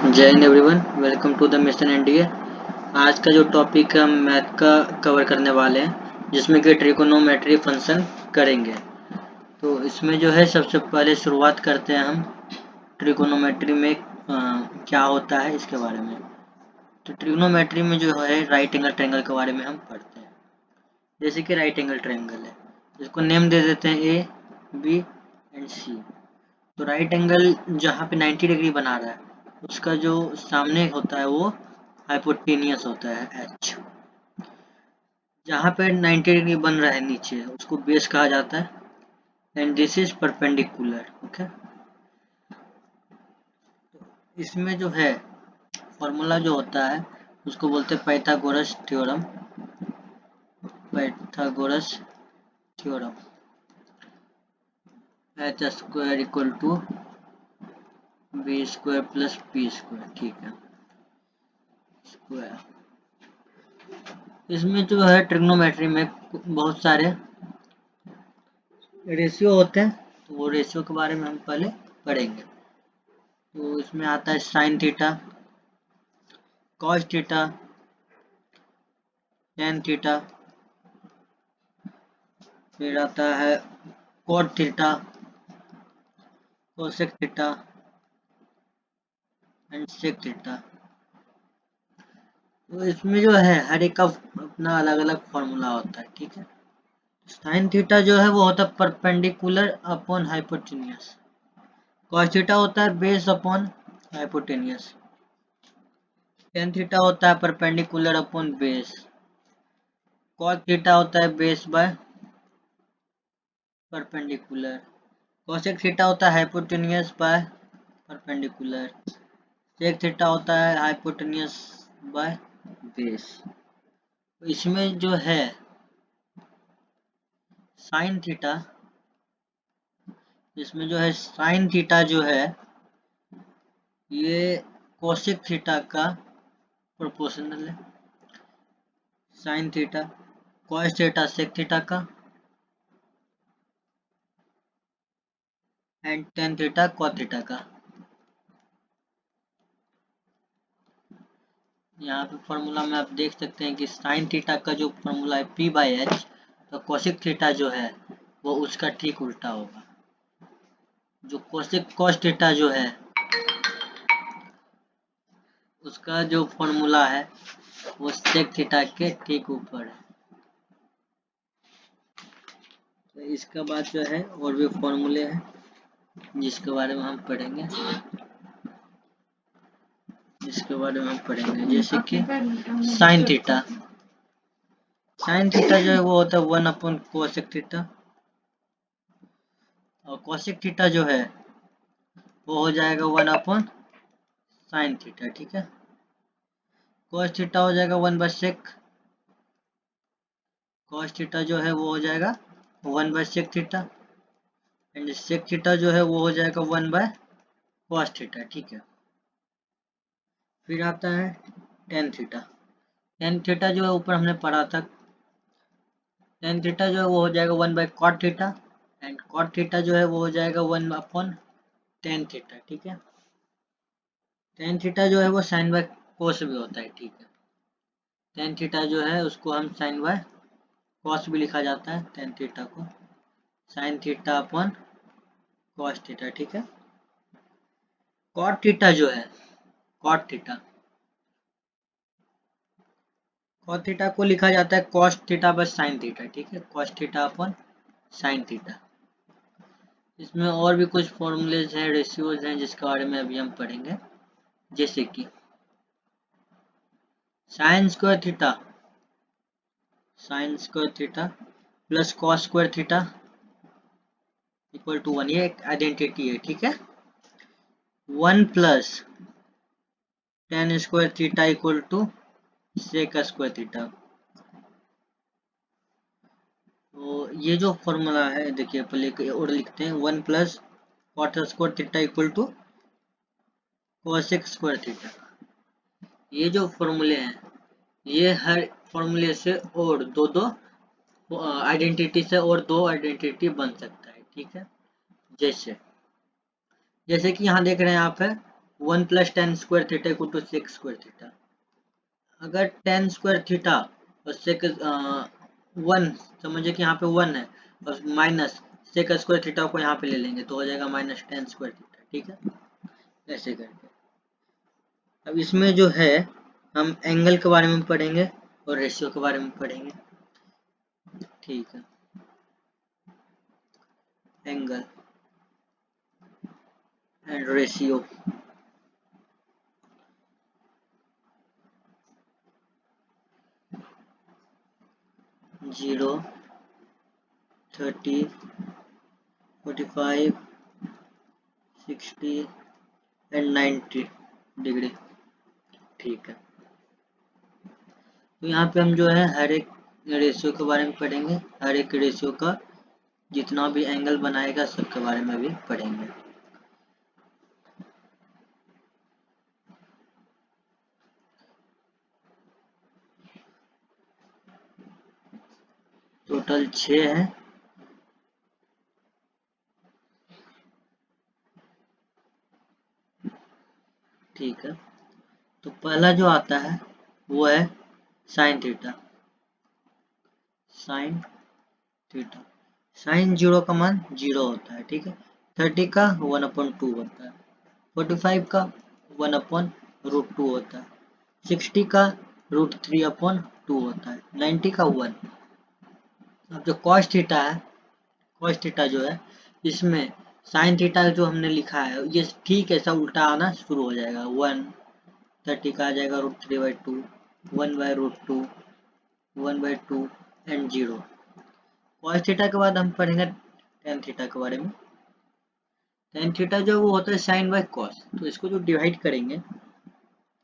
जय हिंद everyone, welcome to the mission NDA. आज का जो टॉपिक है हम मैथ का कवर करने वाले हैं, जिसमें कि ट्रिगोनोमेट्री फंक्शन करेंगे। तो इसमें जो है सबसे पहले शुरुआत करते हैं हम ट्रिगोनोमेट्री में क्या होता है इसके बारे में। तो ट्रिगोनोमेट्री में जो है राइट एंगल ट्रायंगल के बारे में हम पढ़ते हैं। जैसे कि राइट एंगल ट्रायंगल है, इसको नेम दे देते हैं ए, बी एंड सी। तो राइट एंगल जहाँ पे 90 डिग्री बना रहा है उसका जो सामने होता है वो हाइपोटेनियस होता है एच। जहाँ पे 90 डिग्री बन रहा है नीचे उसको बेस कहा जाता है and this is perpendicular. Okay, इसमें जो है फॉर्मूला जो होता है उसको बोलते हैं Pythagoras theorem. Pythagoras theorem, H square equal to B square plus P square. ठीक है, स्क्वायर। इसमें जो है ट्रिग्नोमेट्री में बहुत सारे रेशियो होते हैं, तो वो रेशियो के बारे में हम पहले पढ़ेंगे। तो इसमें आता है sine theta, cos theta, tan theta, फिर आता है cot theta, cosec theta and sec theta. तो इसमें जो है हर एक का अपना अलग अलग फॉर्मूला होता है। ठीक है, साइन थीटा जो है वो होता है perpendicular upon hypotenuse, cos theta होता है base upon hypotenuse, tan theta होता है perpendicular upon base, cos theta होता है base by perpendicular, cosec theta होता है hypotenuse by perpendicular, sec theta होता है हाइपोटेनियस बाय बेस। तो इसमें जो है साइन थीटा, इसमें जो है साइन थीटा जो है ये कोसेक थीटा का प्रोपोर्शनल है। Sine theta, cos theta sec theta का and tan theta cot theta का। यहाँ पे फॉर्मूला में आप देख सकते हैं कि साइन थीटा का जो फॉर्मूला है पी बाई एच, तो कोसेक थीटा जो है वो उसका ठीक उल्टा होगा। जो कोसेक कॉस थीटा जो है उसका जो फॉर्मूला है वो सेक थीटा के ठीक ऊपर है। तो इसका बाद जो है और भी फॉर्मूले हैं जिसके बारे में हम पढ़ेंगे, जैसे कि साइन थीटा। साइन थीटा जो है वो होता है 1 अपॉन कोसेक थीटा, और कोसेक थीटा जो है वो हो जाएगा 1 अपॉन साइन थीटा। ठीक है, कॉस थीटा हो जाएगा 1 बाय सेक, कॉस थीटा जो है वो हो जाएगा 1 by sec theta and sec theta जो है वो हो जाएगा 1 बाय कॉस थीटा। ठीक है, फिर आता है टेन थीटा। टेन थीटा जो है ऊपर हमने पढ़ा था, टेन थीटा जो है वो हो जाएगा 1 by cot theta and cot theta जो है वो हो जाएगा 1 अपॉन टेन थीटा। ठीक है, टेन थीटा जो है वो साइन बाय कोस भी होता है। ठीक है, टेन थीटा जो है उसको हम साइन बाय कॉस भी लिखा जाता है, टेन थीटा को sine theta upon cos theta. ठीक है, कॉट थीटा जो है, कॉट थीटा, कॉट थीटा को लिखा जाता है cos theta by sine theta. ठीक है, cos theta upon sine theta. इसमें और भी कुछ फॉर्मूलेज हैं, रेशियोज हैं जिसके बारे में अभी हम पढ़ेंगे, जैसे कि sine square theta, sine square theta plus cos square theta equal to 1, ये एक आइडेंटिटी है। ठीक है, 1 plus tan square theta equal to sec square theta. तो ये जो फॉर्मूला है देखिए, पहले और लिखते हैं 1 plus cot square theta equal to cosec square theta. ये जो फॉर्मूले हैं ये हर फॉर्मूले से और दो दो आइडेंटिटी से और दो आइडेंटिटी बन सकता है। ठीक है, जैसे जैसे कि यहाँ देख रहे हैं आप है 1 plus tan square theta equal to sec square theta. अगर टेन स्क्वायर थीटा और सेक 1 समझिए कि यहाँ पे 1 है और माइनस सेक स्क्वायर थीटा को यहाँ पे ले लेंगे तो हो जाएगा माइनस टेन स्क्वायर थीटा। ठीक है, ऐसे करके। अब इसमें जो है हम एंगल के बारे में पढ़ेंगे और रेशियो के बारे में पढ़ेंगे। ठीक है, angle and ratio. Zero, 30, 45, 60 and 90 degree. ठीक है, तो यहाँ पे हम जो है हर एक रेशियो के बारे में पढ़ेंगे, हर एक रेशियो का जितना भी एंगल बनाएगा सबके बारे में भी पढ़ेंगे। टोटल 6 है। ठीक है, तो पहला जो आता है वो है sine theta. Sine theta, sine 0 का मान 0 होता है। ठीक है, 30 का 1/2 होता है, 45 का 1/√2 होता है, 60 का √3/2 होता है, 90 का 1। अब जो cos थीटा है, cos थीटा जो है इसमें साइन थीटा जो हमने लिखा है ये ठीक ऐसा उल्टा आना शुरू हो जाएगा। 1, 30 का आ जाएगा √3/2, 1/√2, 1/2 एंड 0। cos थीटा के बाद हम पढ़ेंगे tan थीटा के बारे में। tan थीटा जो वो होता है साइन बाय cos, तो इसको जो डिवाइड करेंगे,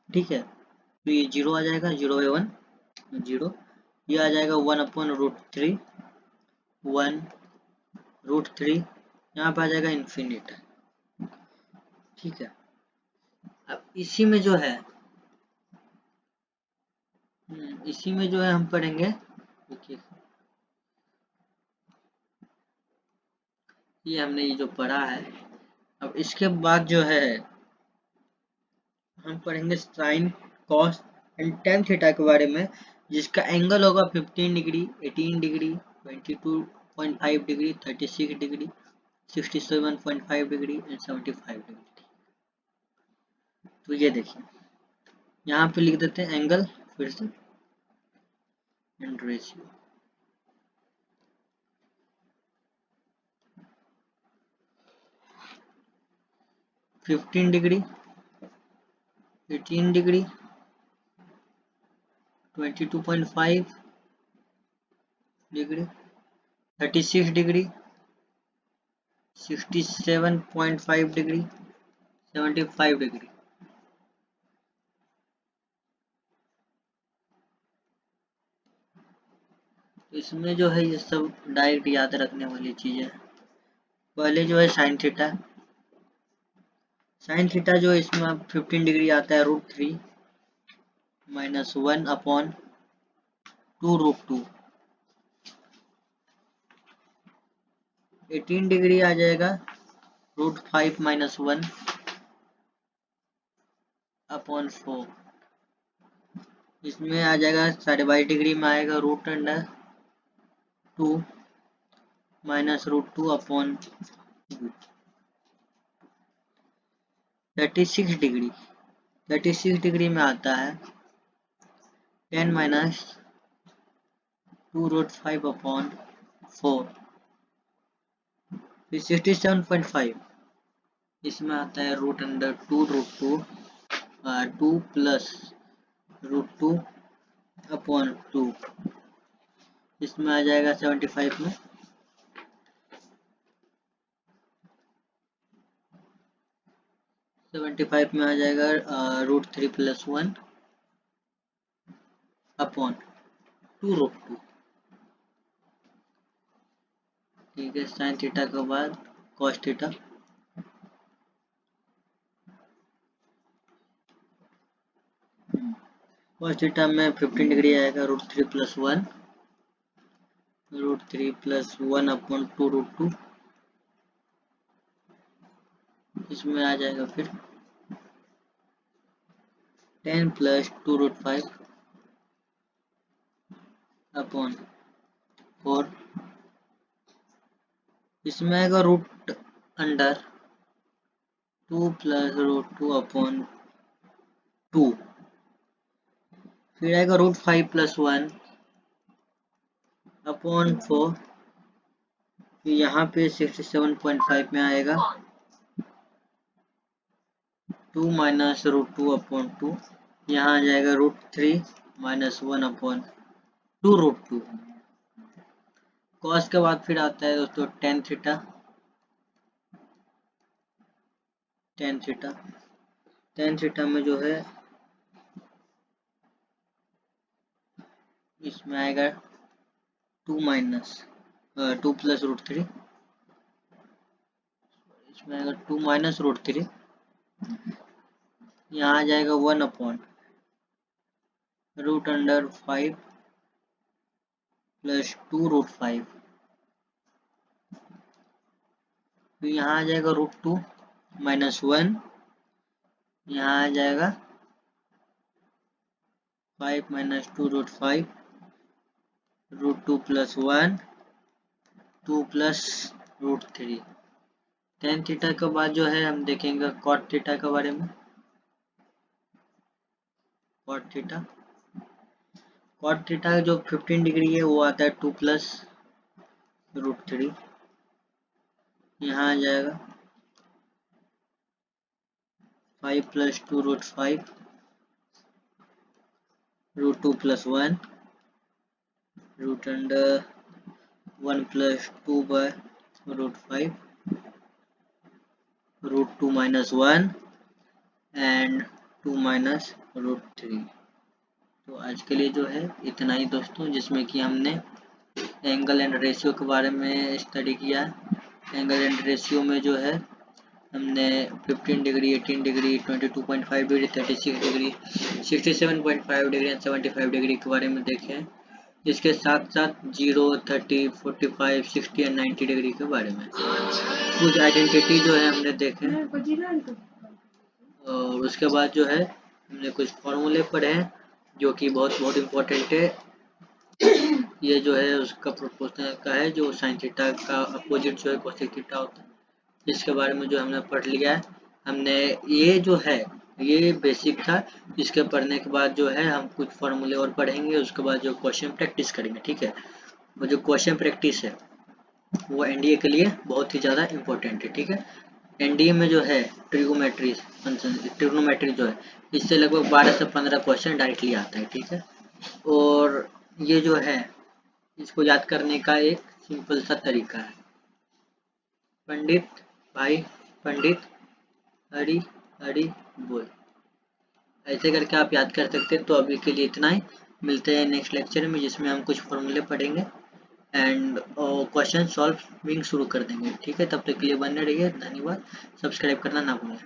ठीक है, तो ये 0 आ जाएगा, 0/1 0, ये आ जाएगा 1/√3, 1√3, यहाँ पे आ जाएगा इन्फिनिट। ठीक है, अब इसी में जो है हम पढ़ेंगे, देखिए ये हमने ये जो पढ़ा है। अब इसके बाद जो है हम पढ़ेंगे sine, cos and tan theta के बारे में, जिसका एंगल होगा 15 degree, 18 degree, 22.5 degree, 36 degree, 67.5 degree and 75 degree. तो ये देखिए यहाँ पे लिख देते हैं एंगल फिर से and ratio. Fifteen degree, 18 degree, 22.5 degree, 36 degree, 67.5 degree, 75 degree. तो इसमें जो है ये सब डायरेक्ट याद रखने वाली चीज है। पहले जो है साइन थीटा, साइन थीटा जो इसमें 15 डिग्री आता है √3 माइनस 1/2√2। 18 डिग्री आ जाएगा √5 माइनस 1/4। इसमें आ जाएगा 22.5 डिग्री में आएगा √2 माइनस √2/2। 36 डिग्री, 36 डिग्री में आता है 10 माइनस 2√5/4। फिर 67.5, इसमें आता है √2 2 प्लस √2/2। इसमें आ जाएगा 75 में, 75 में आ जाएगा √3 प्लस 1/2√2। ठीक है, साइन थीटा के बाद कॉस थीटा। कॉस थीटा में 15 डिग्री आएगा √3 प्लस 1/2√2। इसमें आ जाएगा फिर 10 प्लस 2√5 अपॉन 4, इसमें आएगा रूट अंडर 2 प्लस √2 अपॉन 2, फिर आएगा √5 प्लस 1 अपॉन 4, फिर यहाँ पे 67.5 में आएगा 2 माइनस √2 अपॉन 2, यहाँ आ जाएगा √3 माइनस 1 अपॉन 2√2। कॉस के बाद फिर आता है दोस्तों टेन थीटा। टेन थीटा में जो है इसमें आएगा 2 प्लस √3, इसमें आएगा 2 माइनस √3, यहाँ आ जाएगा 1 अपॉन √5 प्लस 2√5, फिर यहाँ आ जाएगा √2 माइनस 1, यहाँ आ जाएगा 5 minus 2√5 √2 plus 1 2 plus √3। Tan theta के बाद जो है हम देखेंगे कॉट थीटा के बारे में। कॉट थीटा जो 15 डिग्री है वो आता है 2 प्लस √3, यहाँ आ जाएगा 5 plus 2√5 √2 plus 1 root under 1 plus 2 by √5 √2 minus 1 and 2 minus √3। तो आज के लिए जो है इतना ही दोस्तों, जिसमें कि हमने एंगल एंड रेशियो के बारे में स्टडी किया। एंगल एंड रेशियो में जो है हमने 15 degree, 18 degree, 22.5 degree, 36 degree, 67.5 degree and 75 degree के बारे में देखे हैं। इसके साथ साथ 0, 30, 45, 60 एंड 90 डिग्री के बारे में कुछ आइडेंटिटी जो है हमने देखे। और उसके बाद जो है हमने कुछ फॉर्मूले पढ़े हैं जो कि बहुत इम्पोर्टेंट है। ये जो है उसका प्रोपोर्शनल का है, जो साइन थीटा का अपोजिट जो है कोसेक थीटा होता है, इसके बारे में जो हमने पढ़ लिया है। हमने ये जो है ये बेसिक था। इसके पढ़ने के बाद जो है हम कुछ फॉर्मूले और पढ़ेंगे, उसके बाद जो क्वेश्चन प्रैक्टिस करेंगे, ठीक है। वो जो क्वेश्चन प्रैक्टिस है वो एनडीए के लिए बहुत ही ज़्यादा इम्पोर्टेंट है, ठीक है। एनडीए में जो है ट्रिग्नोमेट्री जो है इससे लगभग 12 से 15 क्वेश्चन डायरेक्टली आता है, ठीक है। और ये जो है इसको याद करने का एक सिंपल सा तरीका है, पंडित भाई पंडित हरी हरी बोल, ऐसे करके आप याद कर सकते हैं। तो अभी के लिए इतना ही, मिलते हैं नेक्स्ट लेक्चर में जिसमें हम कुछ फॉर्मूले पढ़ेंगे एंड क्वेश्चन सॉल्विंग शुरू कर देंगे, ठीक है। तब तक के लिए बने रहिए, धन्यवाद। सब्सक्राइब करना ना भूलें।